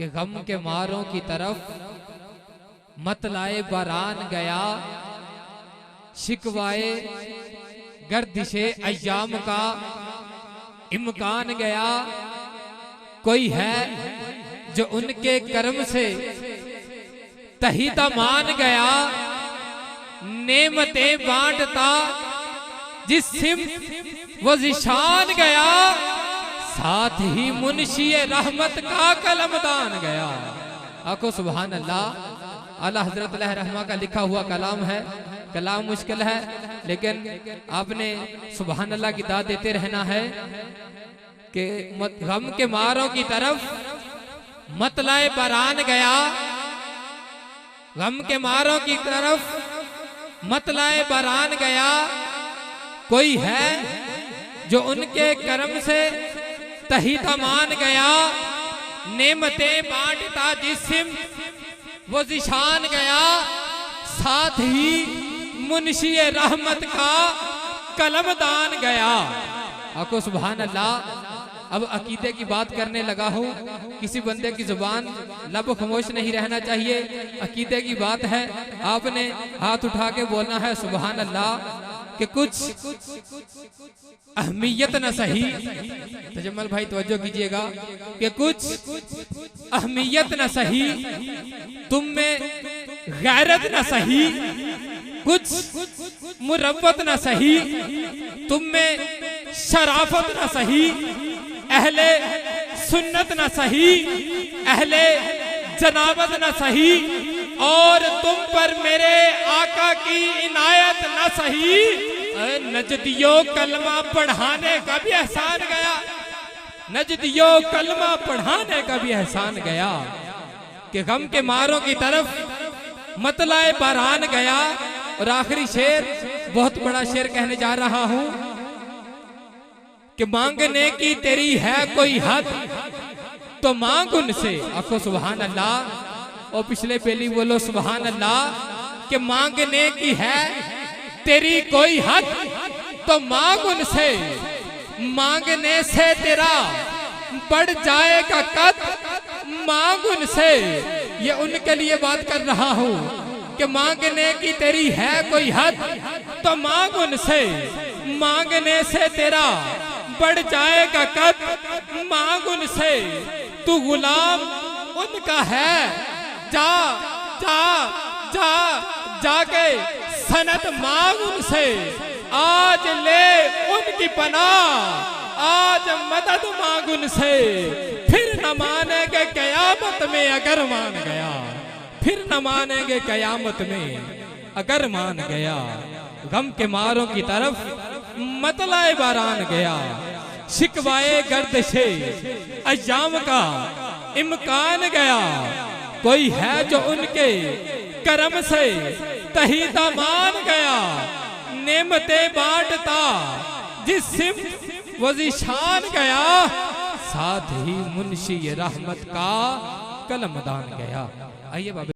कि गम के मारों की तरफ मतलाए बारान गया, शिकवाए गर्दिशे अय्याम का इम्कान गया। कोई है जो उनके कर्म से तहीता मान गया, नेमतें बांटता जिस सिमत वो जिशान गया, साथ ही मुंशी रहमत का कलमदान गया। आखो सुभान अल्लाह। आला हजरत अलैहि रहमा का लिखा हुआ कलाम है। कलाम मुश्किल है लेकिन आपने सुभान अल्लाह की दाद देते रहना है कि गम के मारों की तरफ मतलाए बारान गया, गम के मारों की तरफ मतलाए बारान गया। कोई है जो उनके कर्म से तहीता मान गया, नेमतें बांटता जिस्म वो जिशान गया, साथ ही मुंशी रहमत का कलमदान गया। आको सुभान अल्लाह। अब अकीदे की बात करने लगा हूँ। किसी बंदे की जुबान लब खामोश नहीं रहना चाहिए। अकीदे की बात है, आपने हाथ उठा के बोलना है सुभान अल्लाह कि कुछ अहमियत न सही। तजम्मल भाई तवज्जो कीजिएगा कि कुछ अहमियत न सही, तुम में गैरत न सही, कुछ मुरब्बत न सही, तुम में शराफत न सही, अहले सुन्नत न सही, अहले जनाबत न सही, और तुम पर मेरे आका की इनायत न सही। नजदियों कलमा पढ़ाने का भी एहसान गया, नजदियों कलमा पढ़ाने का भी एहसान गया कि गम के मारों की तरफ मतलाए बारान गया। और आखिरी शेर, बहुत बड़ा शेर कहने जा रहा हूं कि मांगने की तेरी है कोई हद तो मांग उनसे। आखो सुभान अल्लाह। और पिछले पहली बोलो सुभान अल्लाह कि मांगने की है तेरी कोई हद तो मांग उनसे, मांगने से तेरा बढ़ जाएगा कद, मांग उनसे। ये उनके लिए बात कर रहा हूं कि मांगने की तेरी है कोई हद तो मांग उनसे, मांगने से तेरा बढ़ जाएगा कद, मांग उनसे। तू गुलाम उनका है, जा जा जा जाके सनत मांग उनसे। आज ले उनकी पनाह, आज मदद मांग उनसे। फिर न मानेंगे कयामत में अगर मान गया, फिर न मानेंगे कयामत में अगर मान गया। गम के मारों की तरफ मतलाए बारान गया, शिकवाए गर्दिशे अय्याम का इम्कान गया। कोई है जो उनके कर्म से तहीता मान गया, नेमतें बांटता जिस सिमत वो जिशान गया, साथ ही मुंशी रहमत का कलमदान गया। आइए बाबा।